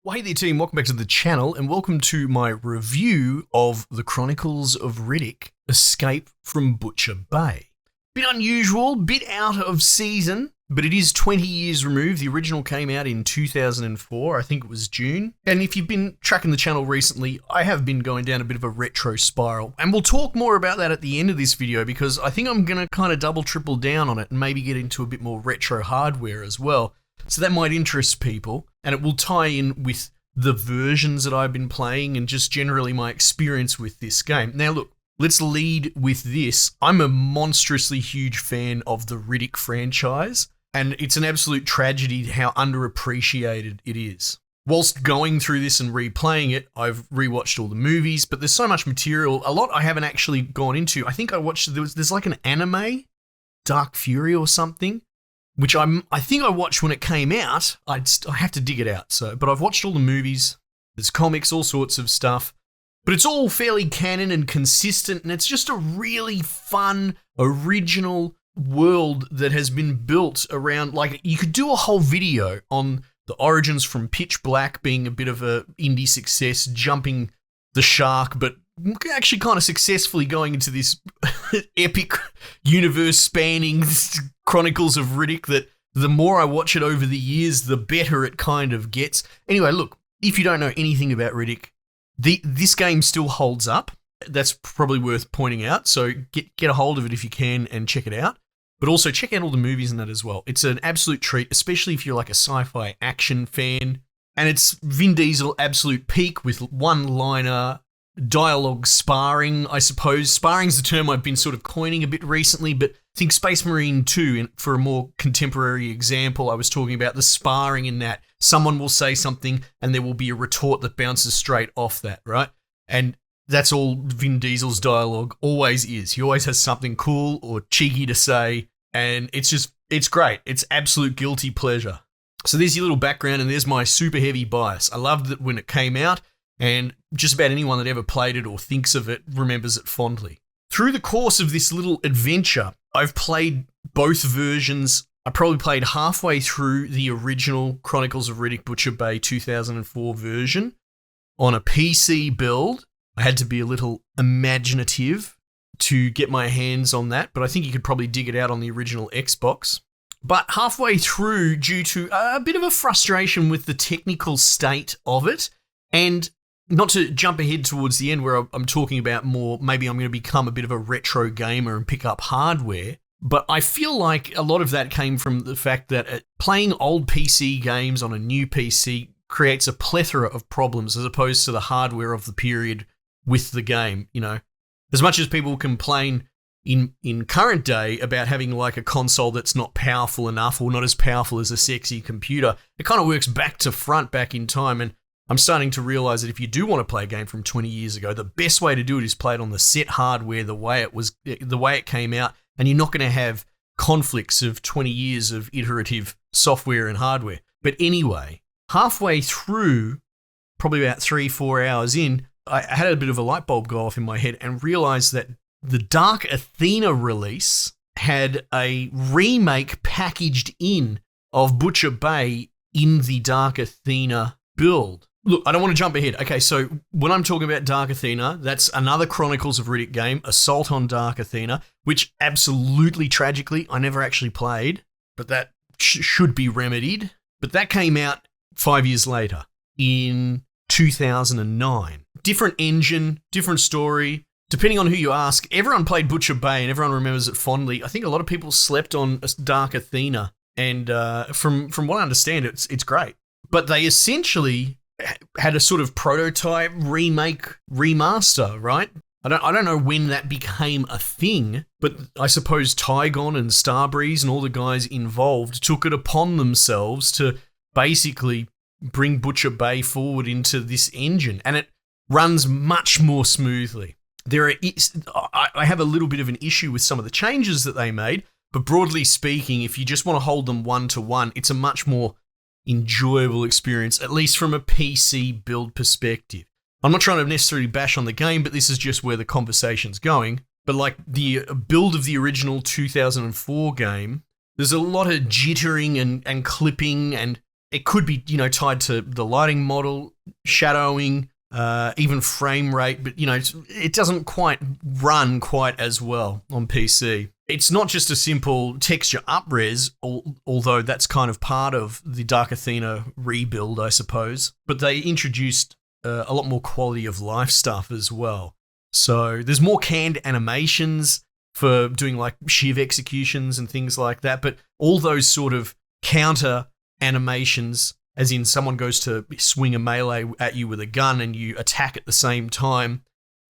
Well, hey there team, welcome back to the channel and welcome to my review of the Chronicles of Riddick, Escape from Butcher Bay. Bit unusual, bit out of season, but it is 20 years removed. The original came out in 2004, I think it was June. And if you've been tracking the channel recently, I have been going down a bit of a retro spiral. And we'll talk more about that at the end of this video because I think I'm going to kind of double, triple down on it and maybe get into a bit more retro hardware as well. So that might interest people, and it will tie in with the versions that I've been playing and just generally my experience with this game. Now look, let's lead with this. I'm a monstrously huge fan of the Riddick franchise, and it's an absolute tragedy how underappreciated it is. Whilst going through this and replaying it, I've rewatched all the movies, but there's so much material, a lot I haven't actually gone into. I think I watched, there's like an anime, Dark Fury or something, which I think I watched when it came out. I have to dig it out. But I've watched all the movies. There's comics, all sorts of stuff. But it's all fairly canon and consistent, and it's just a really fun, original world that has been built around, like, you could do a whole video on the origins from Pitch Black being a bit of a indie success, jumping the shark, but actually kind of successfully going into this epic universe-spanning Chronicles of Riddick that the more I watch it over the years, the better it kind of gets. Anyway, look, if you don't know anything about Riddick, this game still holds up. That's probably worth pointing out, so get a hold of it if you can and check it out. But also check out all the movies in that as well. It's an absolute treat, especially if you're like a sci-fi action fan. And it's Vin Diesel absolute peak with one-liner dialogue sparring, I suppose. Sparring's the term I've been sort of coining a bit recently, but think Space Marine 2, for a more contemporary example, I was talking about the sparring in that. Someone will say something and there will be a retort that bounces straight off that, right? And that's all Vin Diesel's dialogue always is. He always has something cool or cheeky to say, and it's great. It's absolute guilty pleasure. So there's your little background, and there's my super heavy bias. I loved it when it came out, and just about anyone that ever played it or thinks of it remembers it fondly. Through the course of this little adventure, I've played both versions. I probably played halfway through the original Chronicles of Riddick Butcher Bay 2004 version on a PC build. I had to be a little imaginative to get my hands on that, but I think you could probably dig it out on the original Xbox. But halfway through, due to a bit of a frustration with the technical state of it, and not to jump ahead towards the end where I'm talking about more, maybe I'm going to become a bit of a retro gamer and pick up hardware, but I feel like a lot of that came from the fact that playing old PC games on a new PC creates a plethora of problems as opposed to the hardware of the period with the game, you know. As much as people complain in current day about having like a console that's not powerful enough or not as powerful as a sexy computer, it kind of works back to front back in time. And I'm starting to realize that if you do want to play a game from 20 years ago, the best way to do it is play it on the set hardware, the way it came out, and you're not going to have conflicts of 20 years of iterative software and hardware. But anyway, halfway through, probably about 3-4 hours in, I had a bit of a light bulb go off in my head and realized that the Dark Athena release had a remake packaged in of Butcher Bay in the Dark Athena build. Look, I don't want to jump ahead. Okay, so when I'm talking about Dark Athena, that's another Chronicles of Riddick game, Assault on Dark Athena, which absolutely tragically I never actually played, but that should be remedied. But that came out 5 years later in 2009. Different engine, different story. Depending on who you ask, everyone played Butcher Bay and everyone remembers it fondly. I think a lot of people slept on Dark Athena, and from what I understand, it's great. But they essentially had a sort of prototype remake remaster, right? I don't know when that became a thing, but I suppose Tygon and Starbreeze and all the guys involved took it upon themselves to basically bring Butcher Bay forward into this engine, and it runs much more smoothly. I have a little bit of an issue with some of the changes that they made, but broadly speaking, if you just want to hold them one-to-one, it's a much more enjoyable experience, at least from a PC build perspective. I'm not trying to necessarily bash on the game, but this is just where the conversation's going. But like the build of the original 2004 game, there's a lot of jittering and clipping, and it could be, tied to the lighting model, shadowing, even frame rate, but, it doesn't quite run quite as well on PC. It's not just a simple texture up-res, although that's kind of part of the Dark Athena rebuild, I suppose. But they introduced a lot more quality of life stuff as well. So there's more canned animations for doing like Shiv executions and things like that, but all those sort of counter animations, as in someone goes to swing a melee at you with a gun and you attack at the same time,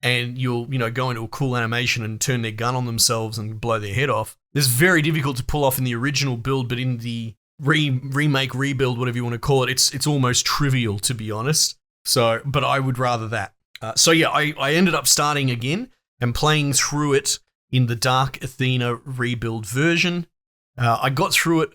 and you'll, go into a cool animation and turn their gun on themselves and blow their head off. It's very difficult to pull off in the original build, but in the remake, rebuild, whatever you want to call it, it's almost trivial, to be honest. So, but I would rather that. I ended up starting again and playing through it in the Dark Athena rebuild version. I got through it.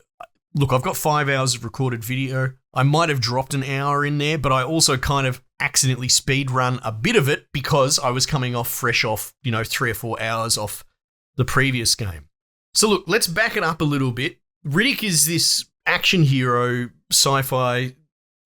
Look, I've got 5 hours of recorded video. I might have dropped an hour in there, but I also kind of accidentally speed run a bit of it because I was coming off fresh off, 3 or 4 hours off the previous game. So look, let's back it up a little bit. Riddick is this action hero, sci-fi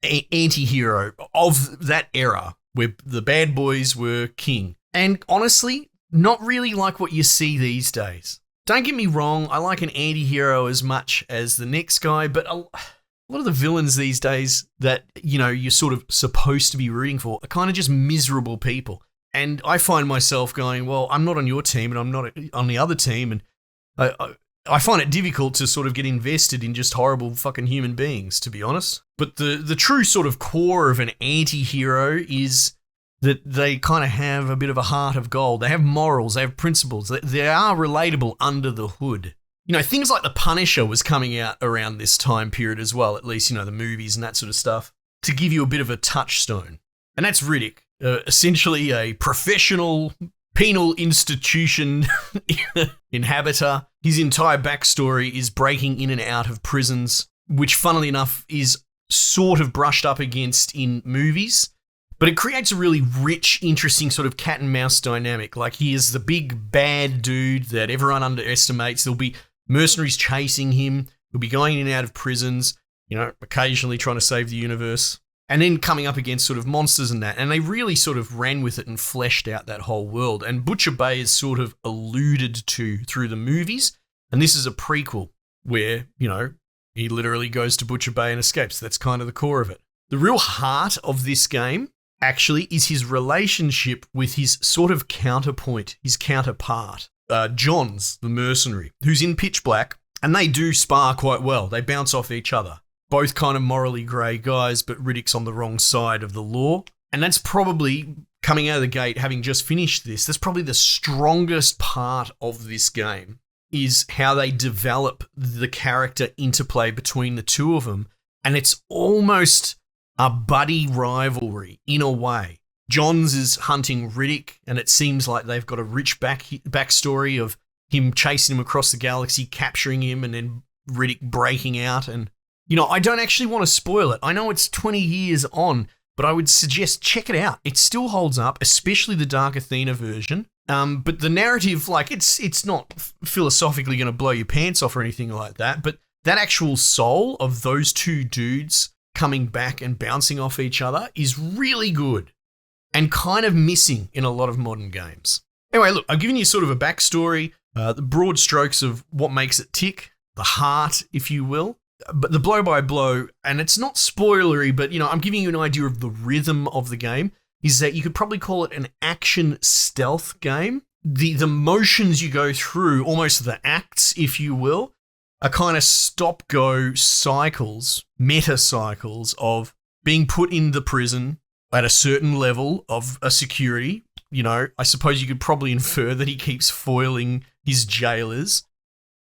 anti-hero of that era where the bad boys were king. And honestly, not really like what you see these days. Don't get me wrong, I like an anti-hero as much as the next guy, but a lot of the villains these days that, you're sort of supposed to be rooting for are kind of just miserable people. And I find myself going, well, I'm not on your team and I'm not on the other team. And I find it difficult to sort of get invested in just horrible fucking human beings, to be honest. But the true sort of core of an anti-hero is that they kind of have a bit of a heart of gold. They have morals, they have principles. They are relatable under the hood. Things like The Punisher was coming out around this time period as well, at least, the movies and that sort of stuff, to give you a bit of a touchstone. And that's Riddick, essentially a professional penal institution inhabitor. His entire backstory is breaking in and out of prisons, which, funnily enough, is sort of brushed up against in movies. But it creates a really rich, interesting sort of cat and mouse dynamic. Like, he is the big bad dude that everyone underestimates. There'll be mercenaries chasing him. He'll be going in and out of prisons, occasionally trying to save the universe. And then coming up against sort of monsters and that. And they really sort of ran with it and fleshed out that whole world. And Butcher Bay is sort of alluded to through the movies. And this is a prequel where, he literally goes to Butcher Bay and escapes. That's kind of the core of it. The real heart of this game actually is his relationship with his sort of counterpoint, his counterpart, Johns, the mercenary, who's in pitch black, and they do spar quite well. They bounce off each other. Both kind of morally grey guys, but Riddick's on the wrong side of the law. And that's probably, coming out of the gate, having just finished this, that's probably the strongest part of this game, is how they develop the character interplay between the two of them. And it's almost a buddy rivalry in a way. Johns is hunting Riddick, and it seems like they've got a rich backstory of him chasing him across the galaxy, capturing him, and then Riddick breaking out. And, I don't actually want to spoil it. I know it's 20 years on, but I would suggest check it out. It still holds up, especially the Dark Athena version. But the narrative, it's not philosophically going to blow your pants off or anything like that, but that actual soul of those two dudes coming back and bouncing off each other is really good and kind of missing in a lot of modern games. Anyway, look, I've given you sort of a backstory, the broad strokes of what makes it tick, the heart, if you will, but the blow by blow, and it's not spoilery, but, I'm giving you an idea of the rhythm of the game, is that you could probably call it an action stealth game. The motions you go through, almost the acts, if you will, are kind of stop-go cycles, meta cycles of being put in the prison at a certain level of a security. I suppose you could probably infer that he keeps foiling his jailers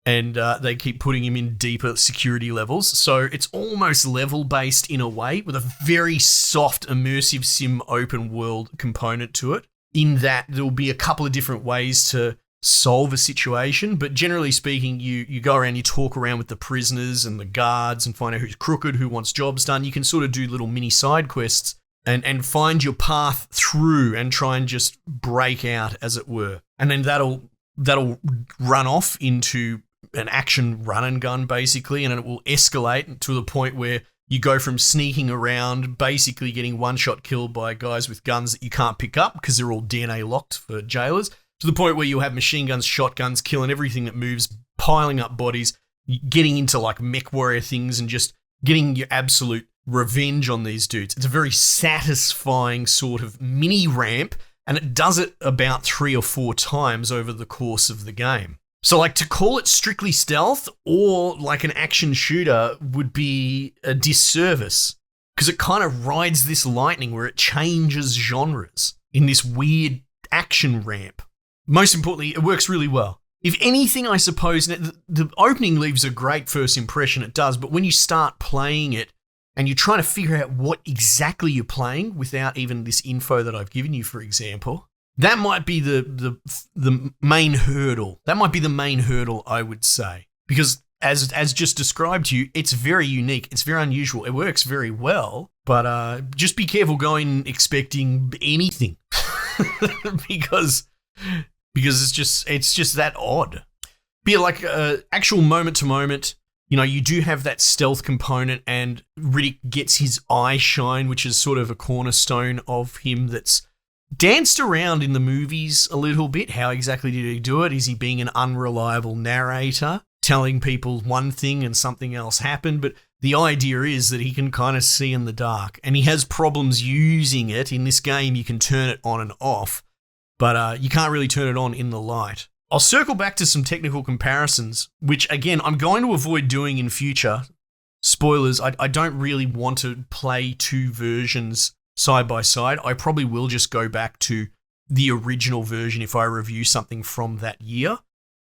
and they keep putting him in deeper security levels. So it's almost level-based in a way with a very soft, immersive sim open world component to it, in that there'll be a couple of different ways to solve a situation, but generally speaking, you go around, you talk around with the prisoners and the guards and find out who's crooked, who wants jobs done. You can sort of do little mini side quests and find your path through and try and just break out, as it were. And then that'll run off into an action run and gun, basically, and it will escalate to the point where You go from sneaking around, basically getting one-shot killed by guys with guns that you can't pick up because they're all DNA locked for jailers, to the point where you'll have machine guns, shotguns, killing everything that moves, piling up bodies, getting into like mech warrior things and just getting your absolute revenge on these dudes. It's a very satisfying sort of mini ramp, and it does it about 3 or 4 times over the course of the game. So like to call it strictly stealth or like an action shooter would be a disservice, because it kind of rides this lightning where it changes genres in this weird action ramp. Most importantly, it works really well. If anything, I suppose, the opening leaves a great first impression, it does, but when you start playing it and you're trying to figure out what exactly you're playing without even this info that I've given you, for example, that might be the main hurdle. That might be the main hurdle, I would say. Because as just described to you, it's very unique. It's very unusual. It works very well, but just be careful going expecting anything because it's just that odd. Be like actual moment to moment. You know, you do have that stealth component, and Riddick gets his eye shine, which is sort of a cornerstone of him that's danced around in the movies a little bit. How exactly did he do it? Is he being an unreliable narrator, telling people one thing and something else happened? But the idea is that he can kind of see in the dark, and he has problems using it. In this game, you can turn it on and off, but you can't really turn it on in the light. I'll circle back to some technical comparisons, which, again, I'm going to avoid doing in future. Spoilers, I don't really want to play 2 versions side by side. I probably will just go back to the original version if I review something from that year.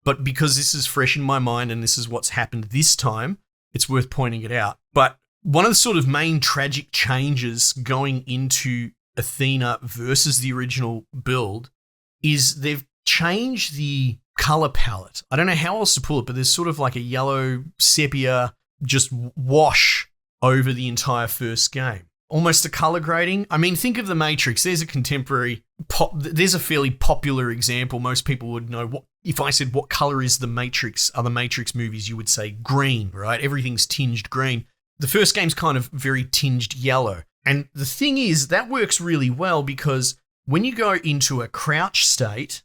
But because this is fresh in my mind and this is what's happened this time, it's worth pointing it out. But one of the sort of main tragic changes going into Athena versus the original build is they've changed the color palette. I don't know how else to pull it, but there's sort of like a yellow sepia just wash over the entire first game. Almost a color grading. I mean, think of The Matrix. There's a fairly popular example. Most people would know. If I said what color is The Matrix, are the Matrix movies, you would say green, right? Everything's tinged green. The first game's kind of very tinged yellow. And the thing is, that works really well because when you go into a crouch state,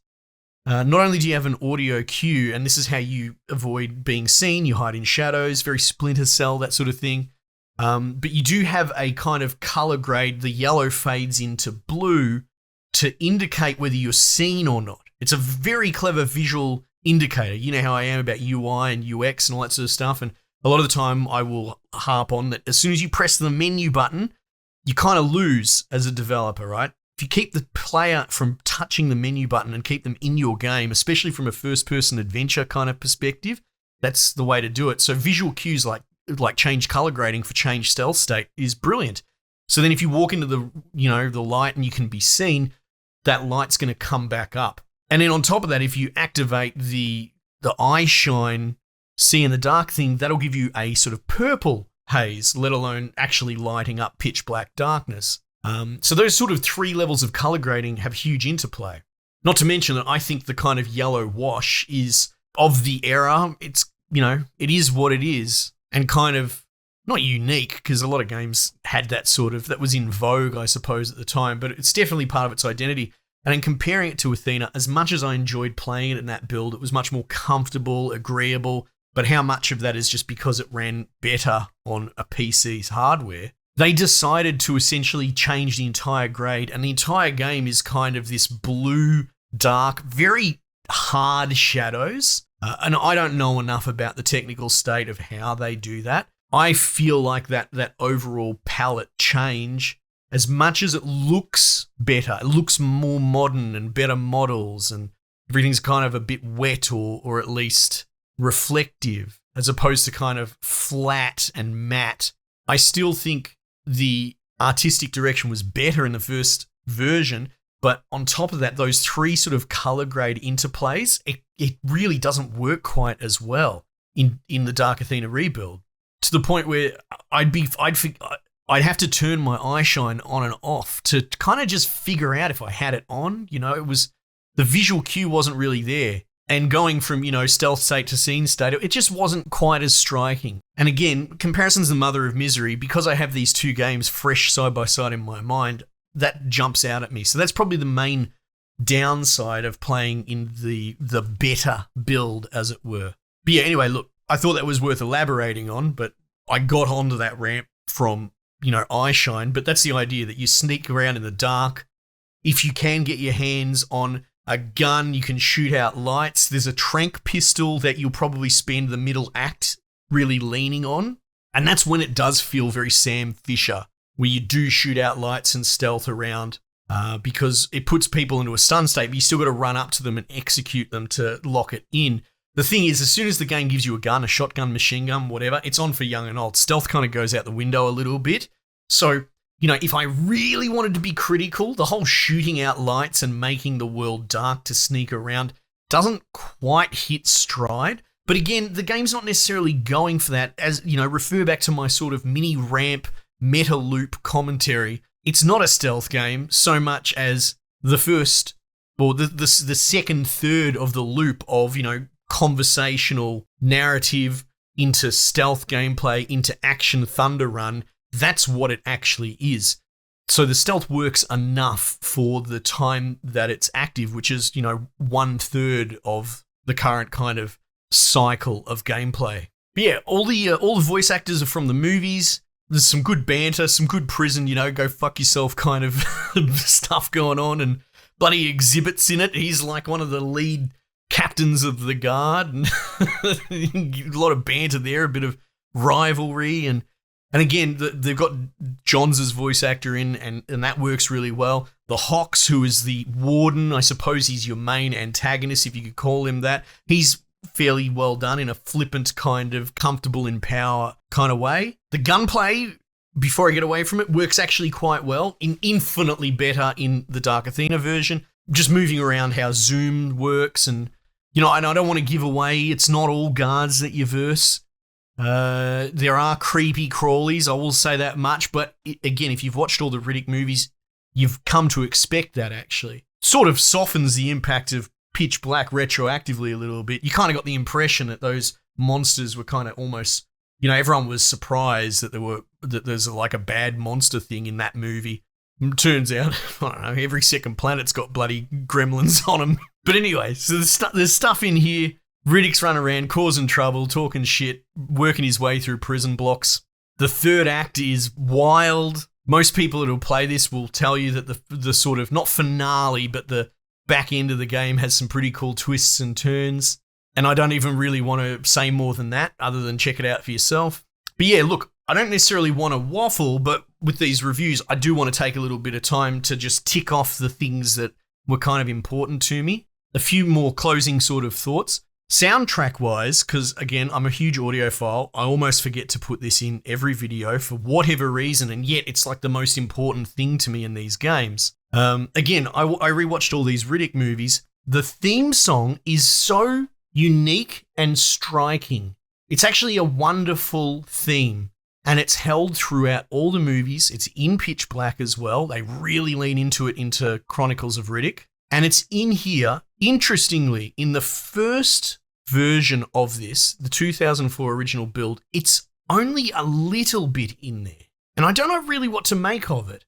not only do you have an audio cue, and this is how you avoid being seen, you hide in shadows, very Splinter Cell, that sort of thing, but you do have a kind of color grade. The yellow fades into blue to indicate whether you're seen or not. It's a very clever visual indicator. You know how I am about UI and UX and all that sort of stuff, and a lot of the time I will harp on that as soon as you press the menu button, you kind of lose as a developer, right? If you keep the player from touching the menu button and keep them in your game, especially from a first-person adventure kind of perspective, that's the way to do it. So visual cues like change color grading for change stealth state is brilliant. So then if you walk into the light and you can be seen, that light's going to come back up. And then on top of that, if you activate the eye shine, see in the dark thing, that'll give you a sort of purple haze, let alone actually lighting up pitch black darkness. So those sort of 3 levels of color grading have huge interplay. Not to mention that I think the kind of yellow wash is of the era. It's, it is what it is, and kind of not unique because a lot of games had that was in vogue, I suppose, at the time, but it's definitely part of its identity. And in comparing it to Athena, as much as I enjoyed playing it in that build, it was much more comfortable, agreeable, but how much of that is just because it ran better on a PC's hardware? They decided to essentially change the entire grade, and the entire game is kind of this blue, dark, very hard shadows. And I don't know enough about the technical state of how they do that. I feel like that overall palette change, as much as it looks better, it looks more modern and better models, and everything's kind of a bit wet or at least reflective, as opposed to kind of flat and matte. I still think the artistic direction was better in the first version, but on top of that, those 3 sort of color grade interplays, it really doesn't work quite as well in the Dark Athena rebuild, to the point where I'd have to turn my eye shine on and off to kind of just figure out if I had it on. It was, the visual cue wasn't really there. and going from, stealth state to scene state, it just wasn't quite as striking. And again, comparison's the mother of misery. Because I have these two games fresh side by side in my mind, that jumps out at me. So that's probably the main downside of playing in the better build, as it were. But yeah, anyway, look, I thought that was worth elaborating on, but I got onto that ramp from, Eyeshine. But that's the idea, that you sneak around in the dark. If you can get your hands on a gun, you can shoot out lights. There's a tranq pistol that you'll probably spend the middle act really leaning on. And that's when it does feel very Sam Fisher, where you do shoot out lights and stealth around, because it puts people into a stun state, but you still got to run up to them and execute them to lock it in. The thing is, as soon as the game gives you a gun, a shotgun, machine gun, whatever, it's on for young and old. Stealth kind of goes out the window a little bit. So, if I really wanted to be critical, the whole shooting out lights and making the world dark to sneak around doesn't quite hit stride. But again, the game's not necessarily going for that. As, refer back to my sort of mini ramp meta loop commentary. It's not a stealth game so much as the first, or the second third of the loop of, conversational narrative into stealth gameplay, into action thunder run. That's what it actually is. So the stealth works enough for the time that it's active, which is, 1/3 of the current kind of cycle of gameplay. But yeah, all the voice actors are from the movies. There's some good banter, some good prison, go fuck yourself kind of stuff going on, and bloody Exhibit's in it. He's like one of the lead captains of the guard, and a lot of banter there, a bit of rivalry, and again, they've got Johns' voice actor in, and that works really well. The Hawks, who is the warden, I suppose he's your main antagonist, if you could call him that. He's fairly well done in a flippant kind of comfortable in power kind of way. The gunplay, before I get away from it, works actually quite well, infinitely better in the Dark Athena version. Just moving around how zoom works, and and I don't want to give away, it's not all guards that you verse. There are creepy crawlies, I will say that much, but again, if you've watched all the Riddick movies, you've come to expect that actually. Sort of softens the impact of Pitch Black retroactively a little bit. You kind of got the impression that those monsters were kind of almost, everyone was surprised that there's like a bad monster thing in that movie. It turns out, I don't know, every second planet's got bloody gremlins on them. But anyway, so there's stuff in here. Riddick's running around, causing trouble, talking shit, working his way through prison blocks. The third act is wild. Most people who'll play this will tell you that the sort of, not finale, but the back end of the game has some pretty cool twists and turns. And I don't even really want to say more than that, other than check it out for yourself. But yeah, look, I don't necessarily want to waffle, but with these reviews, I do want to take a little bit of time to just tick off the things that were kind of important to me. A few more closing sort of thoughts. Soundtrack-wise, because again, I'm a huge audiophile, I almost forget to put this in every video for whatever reason, and yet it's like the most important thing to me in these games. Again, I rewatched all these Riddick movies. The theme song is so unique and striking. It's actually a wonderful theme, and it's held throughout all the movies. It's in Pitch Black as well. They really lean into it into Chronicles of Riddick. And it's in here, interestingly, in the first version of this, the 2004 original build, it's only a little bit in there. And I don't know really what to make of it.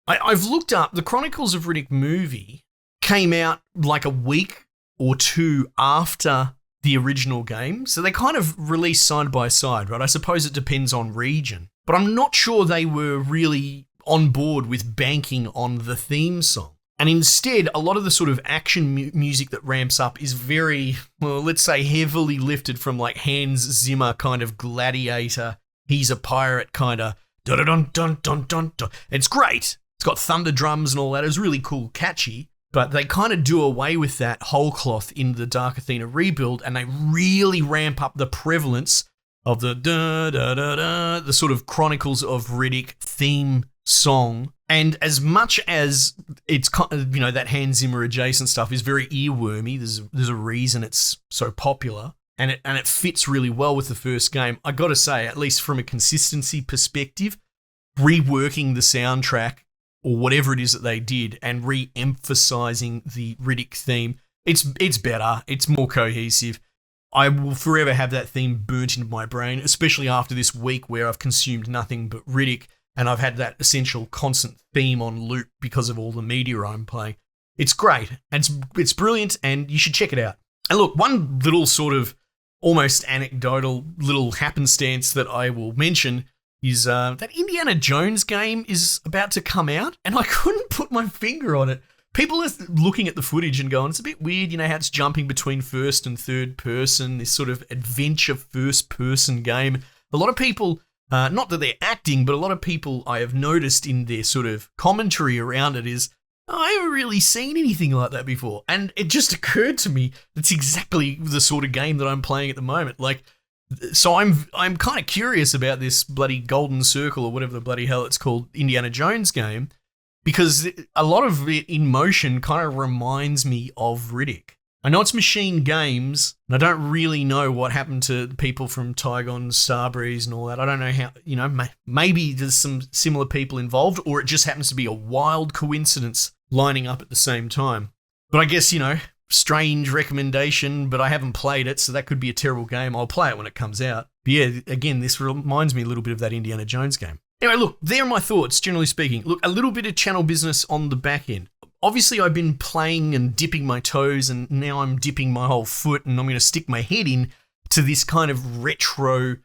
I've looked up, the Chronicles of Riddick movie came out like a week or two after the original game. So they kind of released side by side, right? I suppose it depends on region. But I'm not sure they were really on board with banking on the theme song. And instead, a lot of the sort of action music that ramps up is very, well, let's say heavily lifted from like Hans Zimmer kind of Gladiator, he's a pirate kind of dun-dun-dun-dun-dun-dun. It's great. It's got thunder drums and all that. It was really cool, catchy. But they kind of do away with that whole cloth in the Dark Athena rebuild, and they really ramp up the prevalence of the da-da-da-da, the sort of Chronicles of Riddick theme song. And as much as it's, that Hans Zimmer adjacent stuff is very earwormy, there's a reason it's so popular, and it fits really well with the first game. I got to say, at least from a consistency perspective, reworking the soundtrack or whatever it is that they did and re-emphasizing the Riddick theme, It's better. It's more cohesive. I will forever have that theme burnt into my brain, especially after this week where I've consumed nothing but Riddick and I've had that essential constant theme on loop because of all the media I'm playing. It's great. And it's brilliant and you should check it out. And look, one little sort of almost anecdotal little happenstance that I will mention is that Indiana Jones game is about to come out and I couldn't put my finger on it. People are looking at the footage and going, it's a bit weird, how it's jumping between first and third person, this sort of adventure first-person game. A lot of people, not that they're acting, but a lot of people I have noticed in their sort of commentary around it is, I haven't really seen anything like that before. And it just occurred to me that's exactly the sort of game that I'm playing at the moment. So I'm kind of curious about this bloody Golden Circle or whatever the bloody hell it's called, Indiana Jones game, because a lot of it in motion kind of reminds me of Riddick. I know it's Machine Games, and I don't really know what happened to the people from Tygon, Starbreeze and all that. I don't know how, maybe there's some similar people involved, or it just happens to be a wild coincidence lining up at the same time. But I guess, strange recommendation, but I haven't played it, so that could be a terrible game. I'll play it when it comes out. But yeah, again, this reminds me a little bit of that Indiana Jones game. Anyway, look, there are my thoughts, generally speaking. Look, a little bit of channel business on the back end. Obviously, I've been playing and dipping my toes, and now I'm dipping my whole foot, and I'm going to stick my head in to this kind of retro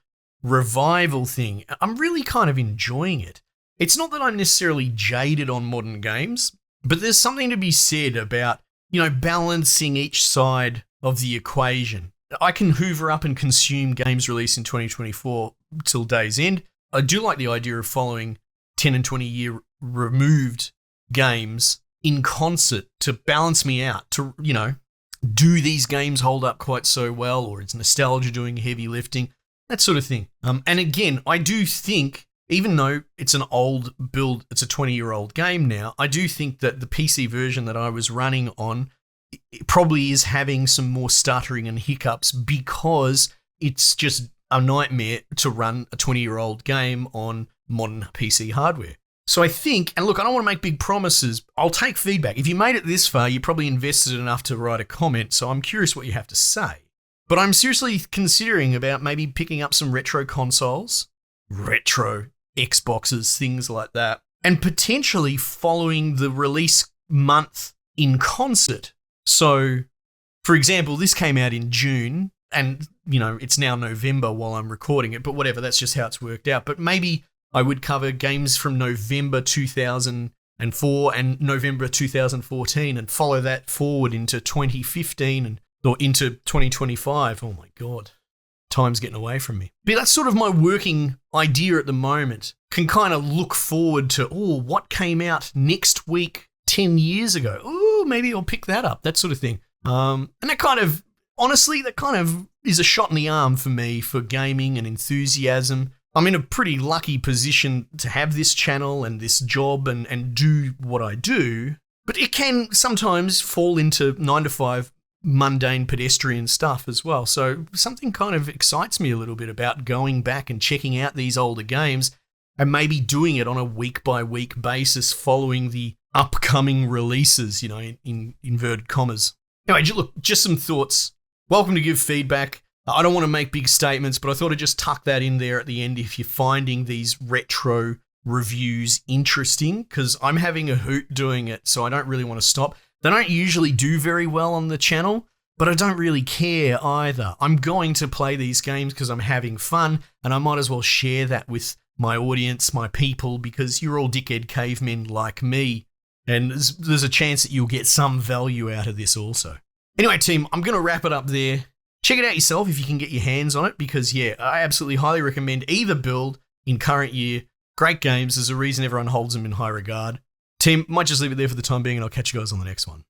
revival thing. I'm really kind of enjoying it. It's not that I'm necessarily jaded on modern games, but there's something to be said about, balancing each side of the equation. I can hoover up and consume games released in 2024 till day's end. I do like the idea of following 10 and 20 year removed games in concert to balance me out, to, do these games hold up quite so well, or is nostalgia doing heavy lifting, that sort of thing. And again, I do think, even though it's an old build, it's a 20-year-old game now, I do think that the PC version that I was running on probably is having some more stuttering and hiccups because it's just a nightmare to run a 20-year-old game on modern PC hardware. So I think, and look, I don't want to make big promises. I'll take feedback. If you made it this far, you probably invested enough to write a comment, so I'm curious what you have to say. But I'm seriously considering about maybe picking up some retro consoles, retro Xboxes, things like that, and potentially following the release month in concert. So, for example, this came out in June, and, it's now November while I'm recording it, but whatever, that's just how it's worked out. But maybe I would cover games from November 2004 and November 2014 and follow that forward into 2015 or into 2025. Oh my God, time's getting away from me. But that's sort of my working idea at the moment. Can kind of look forward to, what came out next week 10 years ago? Maybe I'll pick that up, that sort of thing. And that kind of, honestly, is a shot in the arm for me for gaming and enthusiasm. I'm in a pretty lucky position to have this channel and this job and do what I do, but it can sometimes fall into 9 to 5 mundane pedestrian stuff as well. So something kind of excites me a little bit about going back and checking out these older games and maybe doing it on a week-by-week basis following the upcoming releases, in inverted commas. Anyway, look, just some thoughts. Welcome to give feedback. I don't want to make big statements, but I thought I'd just tuck that in there at the end if you're finding these retro reviews interesting, because I'm having a hoot doing it, so I don't really want to stop. They don't usually do very well on the channel, but I don't really care either. I'm going to play these games because I'm having fun, and I might as well share that with my audience, my people, because you're all dickhead cavemen like me, and there's a chance that you'll get some value out of this also. Anyway, team, I'm going to wrap it up there. Check it out yourself if you can get your hands on it, because, I absolutely highly recommend either build in current year. Great games. There's a reason everyone holds them in high regard. Team, might just leave it there for the time being, and I'll catch you guys on the next one.